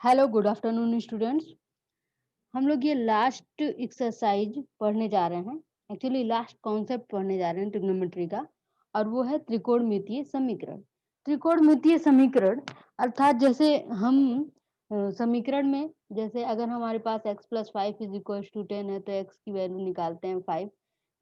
Hello good afternoon students. हम लोग ये लास्ट एक्सरसाइज पढ़ने जा रहे हैं। एक्चुअली लास्ट कॉन्सेप्ट पढ़ने जा रहे हैं ट्रिग्नोमेट्री का, और वो है त्रिकोणमितीय समीकरण। त्रिकोणमितीय समीकरण अर्थात जैसे हम समीकरण में, जैसे अगर हमारे पास x plus 5 is equal to 10 है तो x की वैल्यू निकालते हैं 5,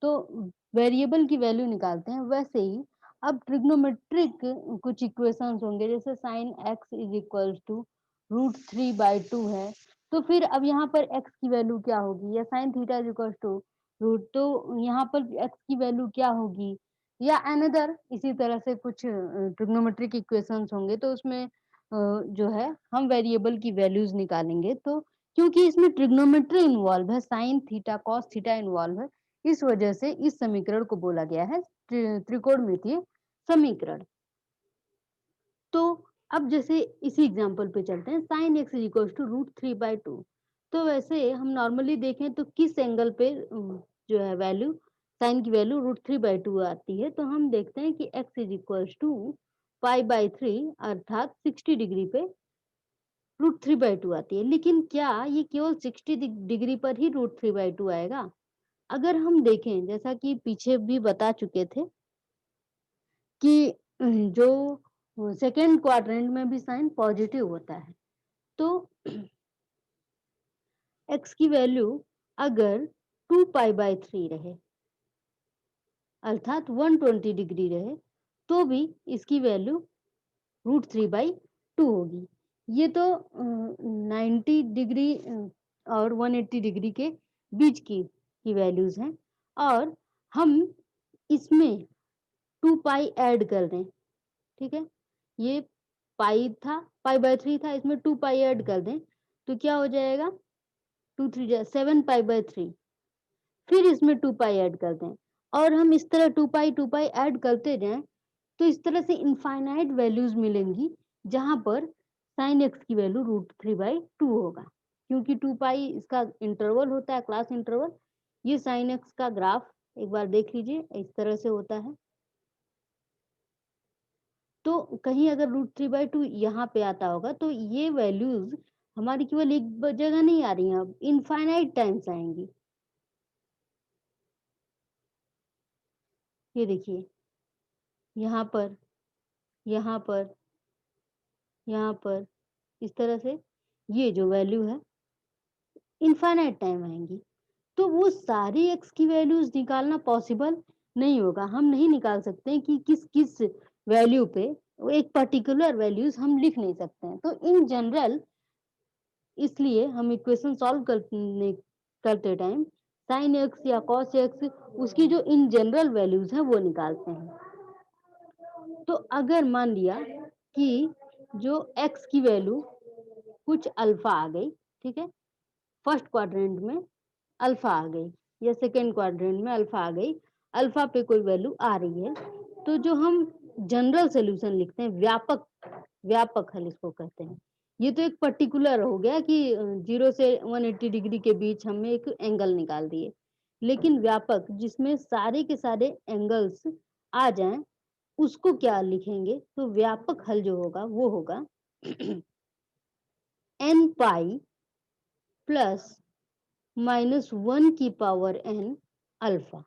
तो वेरिएबल की वैल्यू निकालते हैं। वैसे ही अब ट्रिग्नोमेट्रिक कुछ इक्वेशंस होंगे, जैसे sine x is equal to √3/2 है, तो फिर अब यहाँ पर x की वैल्यू क्या होगी, या sine theta is equal to root, तो यहाँ पर x की वैल्यू क्या होगी, या अनदर इसी तरह से कुछ ट्रिग्नोमेट्रिक इक्वेशंस होंगे, तो उसमें जो है हम वेरिएबल की वैल्यूज निकालेंगे। तो क्योंकि इसमें ट्रिग्नोमेट्री इन्वॉल्व है, sine theta cos theta involve है, इस वजह से इस समीकरण को बोला गया है त्रिकोणमितीय समीकरण। तो अब जैसे इसी एग्जांपल पे चलते हैं, sine x is equal to √3/2। तो वैसे हम नॉर्मली देखें तो किस एंगल पे जो है वैल्यू, साइन की वैल्यू √3/2 आती है, तो हम देखते हैं कि एक्स इज इक्वल टू π/3 अर्थात 60 डिग्री पे √3/2 आती है। लेकिन क्या ये केवल 60 डिग्री पर ही √3/2 आएगा? अगर हम देखें, जैसा कि पीछे भी बता चुके थे कि जो सेकंड क्वाड्रेंट में भी साइन पॉजिटिव होता है, तो x की वैल्यू अगर 2π/3 रहे अर्थात 120 डिग्री रहे, तो भी इसकी वैल्यू √3/2 होगी। ये तो 90 डिग्री और 180 डिग्री के बीच की वैल्यूज हैं, और हम इसमें 2π ऐड कर दें, ठीक है, ये पाई था, π/3 था, इसमें 2π ऐड कर दें, तो क्या हो जाएगा, 2 3 जा 7π/3, फिर इसमें 2π ऐड कर दें, और हम इस तरह 2π ऐड करते जाएं, तो इस तरह से इनफाइनाइट वैल्यूज मिलेंगी, जहां पर साइन एक्स की वैल्यू √3/2 होगा, क्योंकि 2π इसका इंटरवल होता है, क्लास इंटरवल। ये साइन एक्स का ग्राफ एक बार देख लीजिए, इस तरह से होता है। तो कहीं अगर √3/2 यहाँ पे आता होगा, तो ये वैल्यूज हमारी केवल एक जगह नहीं आ रही हैं, अब इनफाइनाइट टाइम्स आएंगी। ये देखिए, यहाँ पर, यहाँ पर, यहाँ पर, इस तरह से ये जो वैल्यू है इनफाइनाइट टाइम आएंगी। तो वो सारी एक्स की वैल्यूज निकालना पॉसिबल नहीं होगा। हम नहीं निकाल सकते कि किस किस वैल्यू पे एक पर्टिकुलर वैल्यूज हम लिख नहीं सकते हैं। तो इन जनरल इसलिए हम इक्वेशन सॉल्व करते टाइम साइन एक्स या कॉस एक्स, उसकी जो इन जनरल वैल्यूज हैं वो निकालते हैं। तो अगर मान लिया कि जो एक्स की वैल्यू कुछ अल्फा आ गई, ठीक है, फर्स्ट क्वाड्रेंट में अल्फा आ गई, या सेकेंड क्वाड्रेंट में अल्फा आ गई, अल्फा पे कोई वैल्यू आ रही है, तो जो हम जनरल सोल्यूशन लिखते हैं, व्यापक व्यापक हल इसको कहते हैं। ये तो एक पर्टिकुलर हो गया कि 0 से 180 डिग्री के बीच हमने एक एंगल निकाल दिए, लेकिन व्यापक जिसमें सारे के सारे एंगल्स आ जाएं, उसको क्या लिखेंगे, तो व्यापक हल जो होगा वो होगा n पाई प्लस -1 की power n alpha,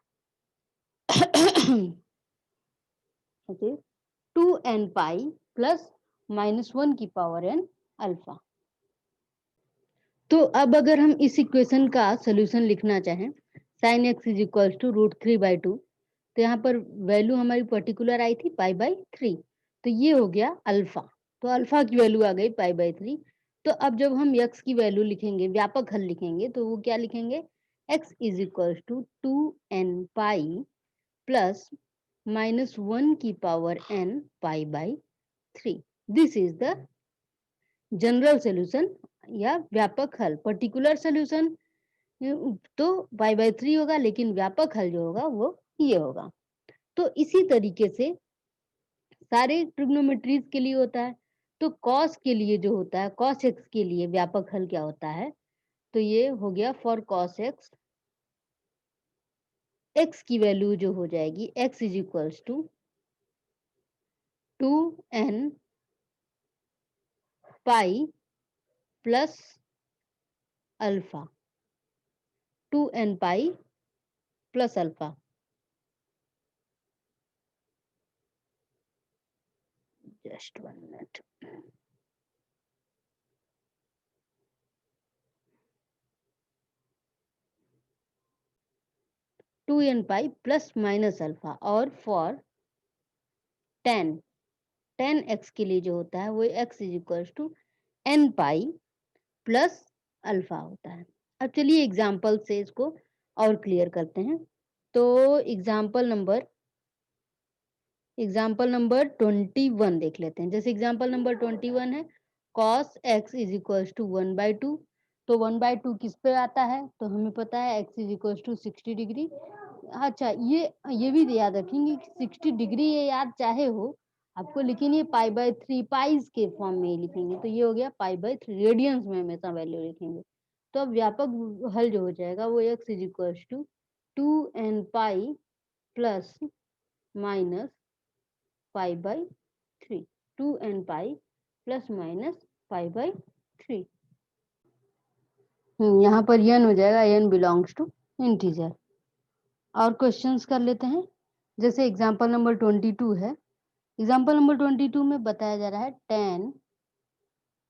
okay, 2n pi plus -1 की पावर n अल्फा। तो अब अगर हम इस इक्वेशन का सोल्यूशन लिखना चाहें, sine x is equal to √3/2, तो यहाँ पर वैल्यू हमारी पर्टिकुलर आई थी π/3, तो ये हो गया अल्फा, तो अल्फा की वैल्यू आ गई π/3। तो अब जब हम x की वैल्यू लिखेंगे, व्यापक हल लिखेंगे, तो वो क्या लिखेंगे, x is equal to 2n pi plus -1 की power n π/3। This is the general solution या व्यापक हल। पर्टिकुलर सोल्यूशन तो π/3 होगा, लेकिन व्यापक हल जो होगा वो ये होगा। तो इसी तरीके से सारे ट्रिग्नोमेट्रीज के लिए होता है। तो कॉस के लिए जो होता है, कॉस एक्स के लिए व्यापक हल क्या होता है, तो ये हो गया फॉर कॉस एक्स, एक्स की वैल्यू जो हो जाएगी x is equals to 2n pi plus alpha, 2n pi plus alpha. Just 1 minute. Two n pi plus minus alpha, और फॉर 10x के लिए जो होता है वो x is equal to n pi plus alpha होता है। अब चलिए एग्जाम्पल से इसको और क्लियर करते हैं। तो एग्जाम्पल नंबर 21 देख लेते हैं। जैसे एग्जाम्पल नंबर 21 है cos x is equal to 1/2। तो 1/2 किस पे आता है? तो हमें पता है x is equal to 60 degree. अच्छा, ये भी याद रखेंगे कि 60 डिग्री ये याद चाहे हो आपको, लेकिन ये π/3 पाइज के फॉर्म में ही लिखेंगे। तो ये हो गया π/3, रेडियंस में हमेशा वैल्यू लिखेंगे। तो अब व्यापक हल जो हो जाएगा वो x is equal to 2n pi plus minus π/3, 2n pi plus minus π/3। यहाँ पर n हो जाएगा, n बिलोंग्स टू इंटीजर। और क्वेश्चंस कर लेते हैं। जैसे एग्जांपल नंबर 22 है। एग्जांपल नंबर 22 में बताया जा रहा है tan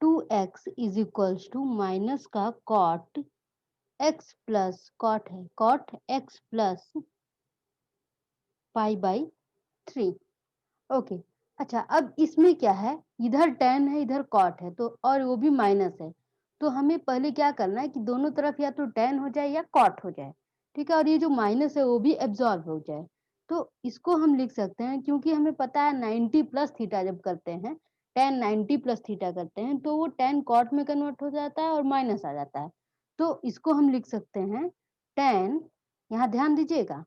2x is equals to minus का cot x प्लस cot है cot x प्लस π/3। ओके। अच्छा, अब इसमें क्या है, इधर tan है इधर cot है, तो और वो भी माइनस है। तो हमें पहले क्या करना है कि दोनों तरफ या तो tan हो जाए या cot हो जाए, ठीक है, और ये जो माइनस है वो भी एब्जॉर्ब हो जाए। तो इसको हम लिख सकते हैं, क्योंकि हमें पता है 90 प्लस थीटा जब करते हैं, tan 90 प्लस थीटा करते हैं तो वो tan cot में कन्वर्ट हो जाता है और माइनस आ जाता है। तो इसको हम लिख सकते हैं tan, यहाँ ध्यान दीजिएगा,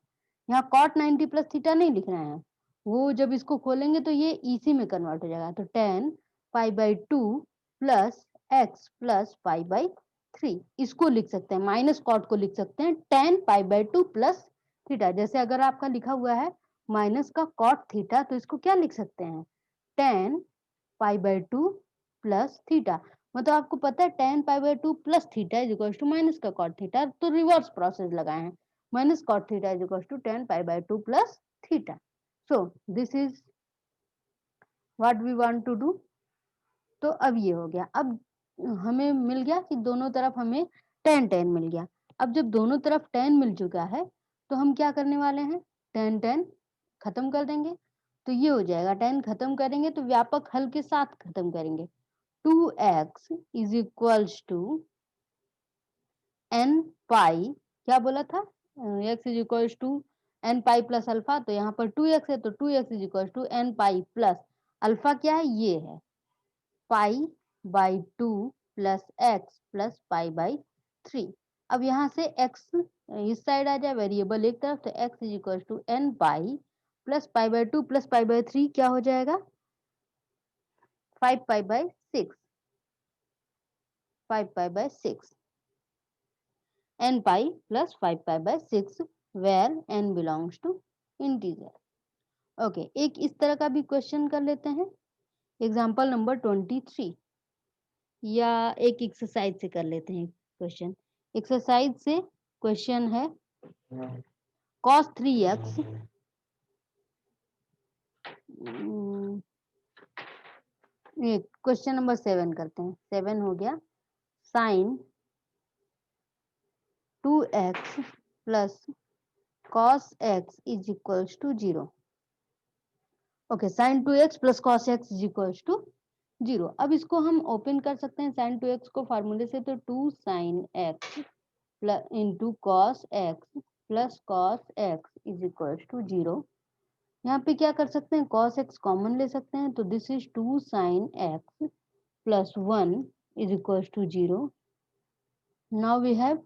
यहाँ cot 90 प्लस थीटा नहीं लिख रहे हैं, वो जब इसको खोलेंगे तो ये इसी में कन्वर्ट हो जाएगा। तो tan π/2 प्लस x प्लस π/3 इसको लिख सकते हैं। माइनस कॉट को लिख सकते हैं tan π/2 प्लस थीटा। जैसे अगर आपका लिखा हुआ है माइनस का कॉट थीटा, तो इसको क्या लिख सकते हैं, tan π/2 प्लस थीटा। मतलब आपको पता है tan π/2 plus theta is equal to minus का कॉट थीटा, तो रिवर्स प्रोसेस लगाए हैं, minus cot theta is equal to tan π/2 plus theta. So this is what we want to do। तो अब ये हो गया। अब हमें मिल गया कि दोनों तरफ हमें tan मिल गया। अब जब दोनों तरफ tan मिल चुका है तो हम क्या करने वाले हैं, tan खत्म कर देंगे। तो ये हो जाएगा, tan खत्म करेंगे तो व्यापक हल के साथ खत्म करेंगे। 2x is equals to n pi, क्या बोला था, x is equals to n pi plus alpha. तो यहाँ पर 2x है तो 2x is equals to n pi plus alpha, क्या है, ये है π/2 प्लस x प्लस π/3। अब यहाँ से x इस साइड आ जाए, वेरिएबल एक तरफ, तो x is equal to n pi plus π/2 plus π/3 क्या हो जाएगा, 5π/6, 5π/6, n pi plus 5π/6 where n belongs to integer। Okay, एक इस तरह का भी क्वेश्चन कर लेते हैं। एग्जांपल नंबर 23, या एक एक्सरसाइज से कर लेते हैं क्वेश्चन। एक्सरसाइज से क्वेश्चन है cos 3x, ये क्वेश्चन नंबर 7 करते हैं। 7 हो गया sin 2x plus cos x is equals to 0। Okay, sin 2x plus cos x is equals to 0। अब इसको हम ओपन कर सकते हैं sin 2x को फार्मूले से, तो 2 sin x plus into cos x plus cos x is equals to 0। यहाँ पे क्या कर सकते हैं, cos x कॉमन ले सकते हैं, तो this is 2 sin x plus 1 is equals to 0। Now we have,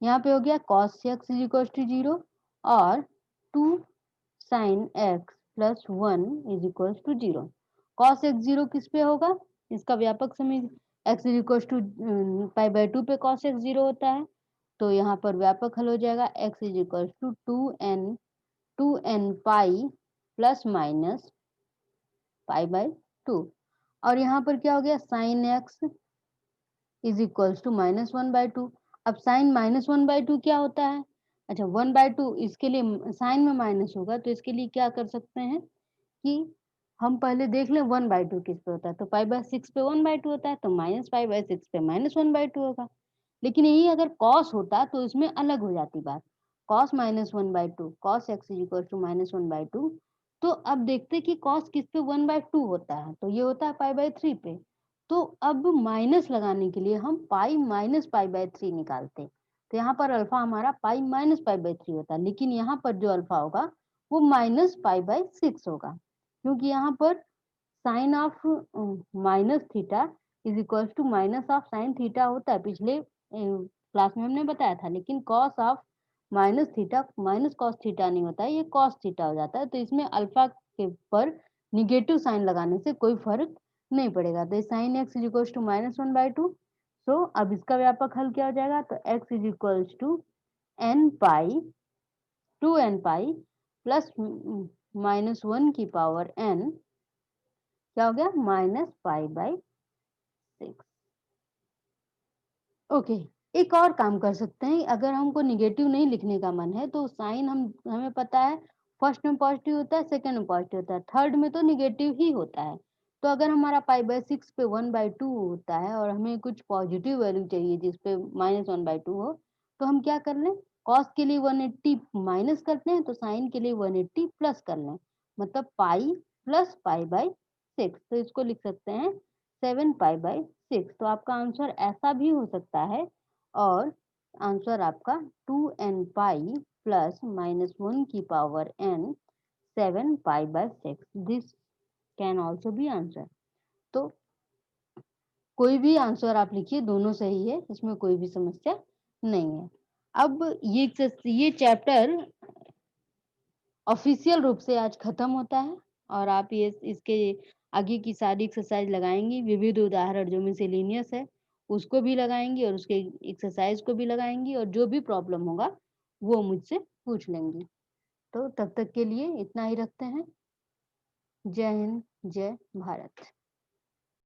यहाँ पे हो गया cos x is equals to 0 और 2 sin x plus 1 is equals to 0। cos x 0 किस पे होगा, इसका व्यापक समय x इज इक्वल्स टू π/2 पे cos x 0 होता है। तो यहाँ पर व्यापक हल हो जाएगा x is equals to 2n pi plus minus π/2। और यहाँ पर क्या हो गया, sin x is equals to -1/2। अब साइन -1/2 क्या होता है? अच्छा, 1/2 इसके लिए साइन में माइनस होगा, तो इसके लिए क्या कर सकते हैं कि हम पहले देख लें 1/2 किस पे होता है, तो π/6 पे 1/2 होता है, तो -π/6 पे -1/2 होगा। लेकिन यही अगर कॉस होता तो इसमें अलग हो जाती बात। cos -1/2 cos x -1/2। तो अब देखते हैं कि cos किस पे 1/2 होता है, तो ये होता है π/3 पे। तो अब माइनस लगाने के लिए हम पाई माइनस π/3 निकालते हैं। तो यहाँ पर अल्फा हमारा पाई माइनस π/3 होता है, लेकिन यहाँ पर जो अल्फा होगा वो माइनस π/6 होगा, क्योंकि यहाँ पर sine of minus theta is equal to minus of sine theta होता है, पिछले क्लास में हमने बताया था। लेकिन cos of minus theta minus cos theta नहीं होता है, ये कॉस थीटा हो जाता है। तो इसमें अल्फा के पर निगेटिव साइन लगाने से कोई फर्क नहीं पड़ेगा। तो sine x is equal to -1/2। So अब इसका व्यापक हल क्या हो जाएगा? तो x is equal to n pi 2n pi plus -1 की पावर n क्या हो गया? -π/6। ओके, एक और काम कर सकते हैं, अगर हमको नेगेटिव नहीं लिखने का मन है तो साइन हमें पता है फर्स्ट में पॉजिटिव होता है, सेकंड में पॉजिटिव होता है, थर्ड में तो नेगेटिव ही होता है। तो अगर हमारा π/6 पे 1/2 होता है और हमें कुछ पॉजिटिव वैल्यू चाहिए जिस पे -1/2 हो, तो हम क्या कर लें? कॉस के लिए 180 माइनस करते हैं, तो साइन के लिए 180 प्लस कर लें, मतलब पाई प्लस π/6। तो इसको लिख सकते हैं 7π/6। तो आपका आंसर ऐसा भी हो सकता है, और आंसर आपका 2n पाई प्लस -1 की power n 7π/6। This can also be answer. तो कोई भी आंसर आप लिखिए, दोनों सही है, इसमें कोई भी समस्या नहीं है। अब ये चैप्टर ऑफिशियल रूप से आज खत्म होता है, और आप ये इसके आगे की सारी एक्सरसाइज लगाएंगी। विविध उदाहरण जो मिसलेनियस है उसको भी लगाएंगी, और उसके एक्सरसाइज को भी लगाएंगी, और जो भी प्रॉब्लम होगा वो मुझसे पूछ लेंगी। तो तब तक के लिए इतना ही रखते हैं। जय हिंद, जय भारत।